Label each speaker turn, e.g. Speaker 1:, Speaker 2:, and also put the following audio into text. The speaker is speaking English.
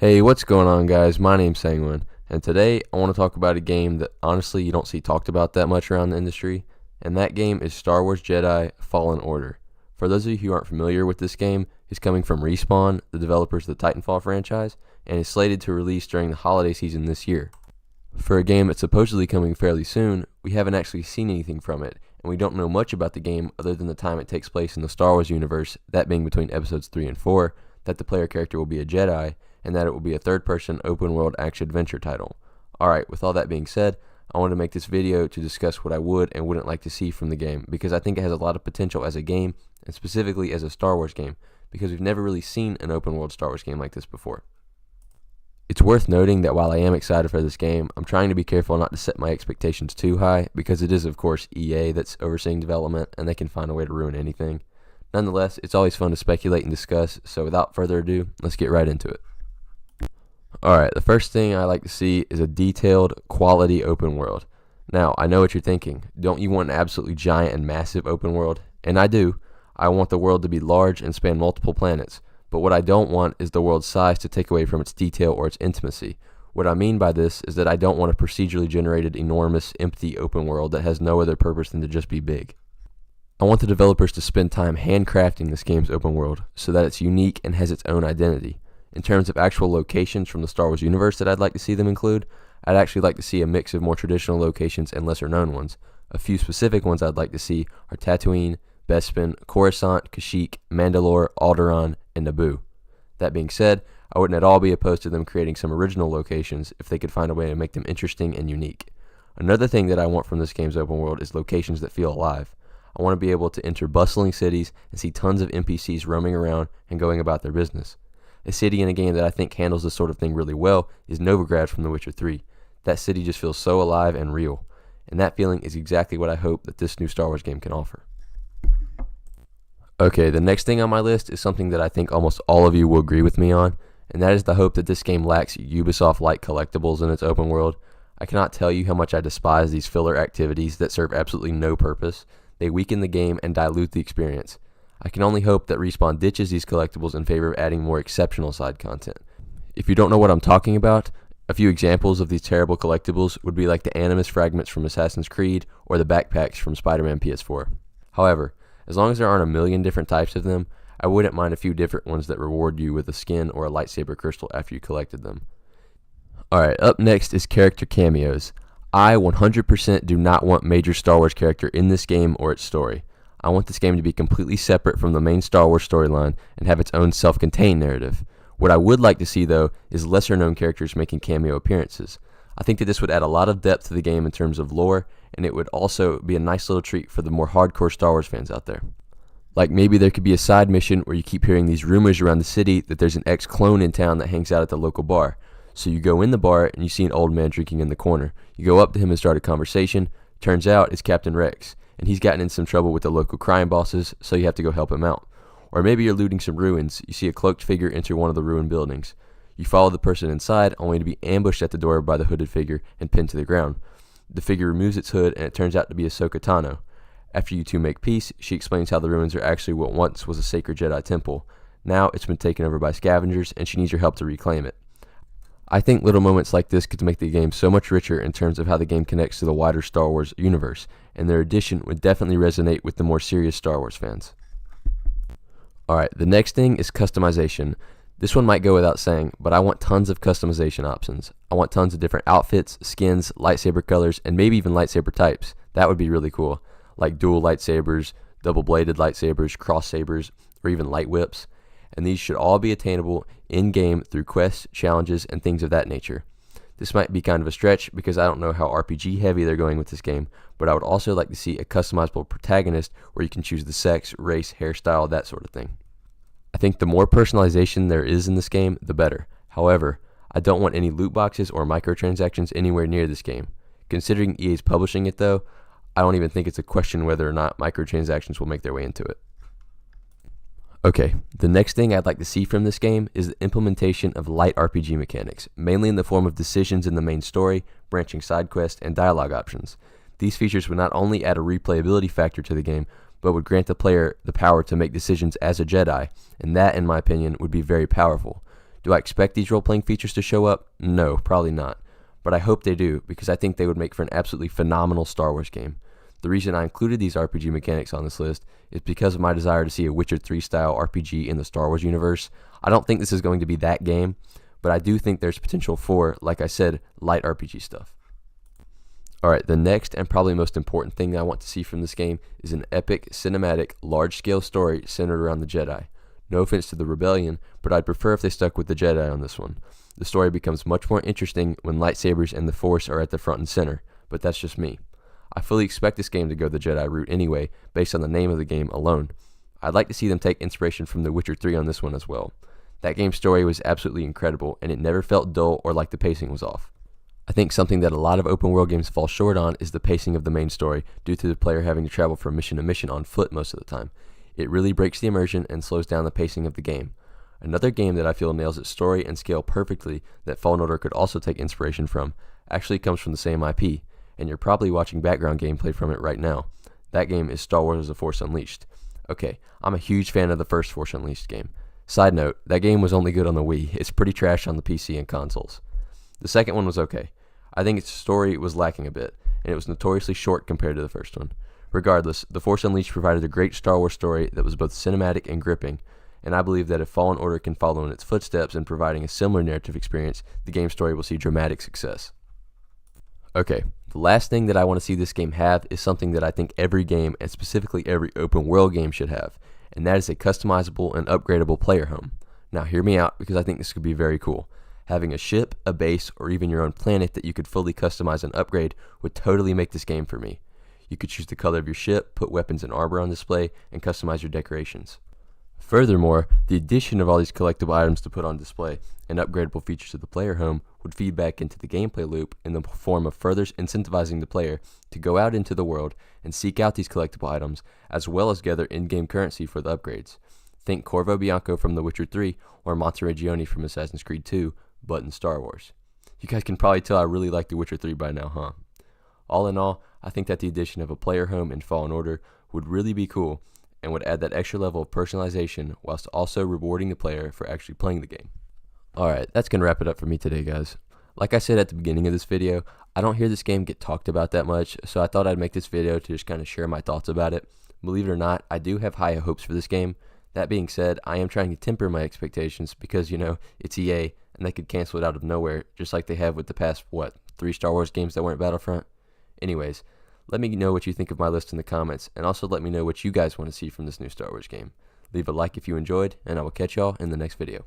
Speaker 1: Hey, what's going on, guys? My name's Sangwin, and today I want to talk about a game that honestly you don't see talked about that much around the industry, and that game is Star Wars Jedi Fallen Order. For those of you who aren't familiar with this game, it's coming from Respawn, the developers of the Titanfall franchise, and is slated to release during the holiday season this year. For a game that's supposedly coming fairly soon, we haven't actually seen anything from it, and we don't know much about the game other than the time it takes place in the Star Wars universe, that being between episodes 3 and 4, that the player character will be a Jedi, and that it will be a third-person open-world action-adventure title. Alright, with all that being said, I wanted to make this video to discuss what I would and wouldn't like to see from the game, because I think it has a lot of potential as a game, and specifically as a Star Wars game, because we've never really seen an open-world Star Wars game like this before. It's worth noting that while I am excited for this game, I'm trying to be careful not to set my expectations too high, because it is of course EA that's overseeing development, and they can find a way to ruin anything. Nonetheless, it's always fun to speculate and discuss, so without further ado, let's get right into it. Alright, the first thing I like to see is a detailed, quality open world. Now, I know what you're thinking. Don't you want an absolutely giant and massive open world? And I do. I want the world to be large and span multiple planets. But what I don't want is the world's size to take away from its detail or its intimacy. What I mean by this is that I don't want a procedurally generated, enormous, empty open world that has no other purpose than to just be big. I want the developers to spend time handcrafting this game's open world so that it's unique and has its own identity. In terms of actual locations from the Star Wars universe that I'd like to see them include, I'd actually like to see a mix of more traditional locations and lesser known ones. A few specific ones I'd like to see are Tatooine, Bespin, Coruscant, Kashyyyk, Mandalore, Alderaan, and Naboo. That being said, I wouldn't at all be opposed to them creating some original locations if they could find a way to make them interesting and unique. Another thing that I want from this game's open world is locations that feel alive. I want to be able to enter bustling cities and see tons of NPCs roaming around and going about their business. A city in a game that I think handles this sort of thing really well is Novigrad from The Witcher 3. That city just feels so alive and real, and that feeling is exactly what I hope that this new Star Wars game can offer. Okay, the next thing on my list is something that I think almost all of you will agree with me on, and that is the hope that this game lacks Ubisoft-like collectibles in its open world. I cannot tell you how much I despise these filler activities that serve absolutely no purpose. They weaken the game and dilute the experience. I can only hope that Respawn ditches these collectibles in favor of adding more exceptional side content. If you don't know what I'm talking about, a few examples of these terrible collectibles would be like the Animus fragments from Assassin's Creed or the backpacks from Spider-Man PS4. However, as long as there aren't a million different types of them, I wouldn't mind a few different ones that reward you with a skin or a lightsaber crystal after you collected them. Alright, up next is character cameos. I 100% do not want major Star Wars character in this game or its story. I want this game to be completely separate from the main Star Wars storyline and have its own self-contained narrative. What I would like to see, though, is lesser-known characters making cameo appearances. I think that this would add a lot of depth to the game in terms of lore, and it would also be a nice little treat for the more hardcore Star Wars fans out there. Like maybe there could be a side mission where you keep hearing these rumors around the city that there's an ex-clone in town that hangs out at the local bar. So you go in the bar and you see an old man drinking in the corner. You go up to him and start a conversation. Turns out it's Captain Rex, and he's gotten in some trouble with the local crime bosses, so you have to go help him out. Or maybe you're looting some ruins. You see a cloaked figure enter one of the ruined buildings. You follow the person inside, only to be ambushed at the door by the hooded figure and pinned to the ground. The figure removes its hood, and it turns out to be Ahsoka Tano. After you two make peace, she explains how the ruins are actually what once was a sacred Jedi temple. Now it's been taken over by scavengers, and she needs your help to reclaim it. I think little moments like this could make the game so much richer in terms of how the game connects to the wider Star Wars universe, and their addition would definitely resonate with the more serious Star Wars fans. Alright, the next thing is customization. This one might go without saying, but I want tons of customization options. I want tons of different outfits, skins, lightsaber colors, and maybe even lightsaber types. That would be really cool. Like dual lightsabers, double-bladed lightsabers, cross sabers, or even light whips. And these should all be attainable in-game through quests, challenges, and things of that nature. This might be kind of a stretch because I don't know how RPG heavy they're going with this game, but I would also like to see a customizable protagonist where you can choose the sex, race, hairstyle, that sort of thing. I think the more personalization there is in this game, the better. However, I don't want any loot boxes or microtransactions anywhere near this game. Considering EA's publishing it though, I don't even think it's a question whether or not microtransactions will make their way into it. Okay, the next thing I'd like to see from this game is the implementation of light RPG mechanics, mainly in the form of decisions in the main story, branching side quests, and dialogue options. These features would not only add a replayability factor to the game, but would grant the player the power to make decisions as a Jedi, and that, in my opinion, would be very powerful. Do I expect these role-playing features to show up? No, probably not. But I hope they do, because I think they would make for an absolutely phenomenal Star Wars game. The reason I included these RPG mechanics on this list is because of my desire to see a Witcher 3 style RPG in the Star Wars universe. I don't think this is going to be that game, but I do think there's potential for, like I said, light RPG stuff. Alright, the next and probably most important thing I want to see from this game is an epic, cinematic, large-scale story centered around the Jedi. No offense to the Rebellion, but I'd prefer if they stuck with the Jedi on this one. The story becomes much more interesting when lightsabers and the Force are at the front and center, but that's just me. I fully expect this game to go the Jedi route anyway, based on the name of the game alone. I'd like to see them take inspiration from The Witcher 3 on this one as well. That game's story was absolutely incredible, and it never felt dull or like the pacing was off. I think something that a lot of open world games fall short on is the pacing of the main story due to the player having to travel from mission to mission on foot most of the time. It really breaks the immersion and slows down the pacing of the game. Another game that I feel nails its story and scale perfectly that Fallen Order could also take inspiration from actually comes from the same IP, and you're probably watching background gameplay from it right now. That game is Star Wars The Force Unleashed. Okay, I'm a huge fan of the first Force Unleashed game. Side note, that game was only good on the Wii. It's pretty trash on the PC and consoles. The second one was okay. I think its story was lacking a bit, and it was notoriously short compared to the first one. Regardless, The Force Unleashed provided a great Star Wars story that was both cinematic and gripping, and I believe that if Fallen Order can follow in its footsteps in providing a similar narrative experience, the game's story will see dramatic success. Okay, the last thing that I want to see this game have is something that I think every game, and specifically every open world game, should have, and that is a customizable and upgradable player home. Now hear me out, because I think this could be very cool. Having a ship, a base, or even your own planet that you could fully customize and upgrade would totally make this game for me. You could choose the color of your ship, put weapons and armor on display, and customize your decorations. Furthermore, the addition of all these collectible items to put on display and upgradable features to the player home would feed back into the gameplay loop in the form of further incentivizing the player to go out into the world and seek out these collectible items, as well as gather in-game currency for the upgrades. Think Corvo Bianco from The Witcher 3 or Monteriggioni from Assassin's Creed 2, but in Star Wars. You guys can probably tell I really like The Witcher 3 by now, huh? All in all, I think that the addition of a player home in Fallen Order would really be cool and would add that extra level of personalization whilst also rewarding the player for actually playing the game. Alright, that's going to wrap it up for me today, guys. Like I said at the beginning of this video, I don't hear this game get talked about that much, so I thought I'd make this video to just kind of share my thoughts about it. Believe it or not, I do have high hopes for this game. That being said, I am trying to temper my expectations because, it's EA, and they could cancel it out of nowhere, just like they have with the past, 3 Star Wars games that weren't Battlefront? Anyways, let me know what you think of my list in the comments, and also let me know what you guys want to see from this new Star Wars game. Leave a like if you enjoyed, and I will catch y'all in the next video.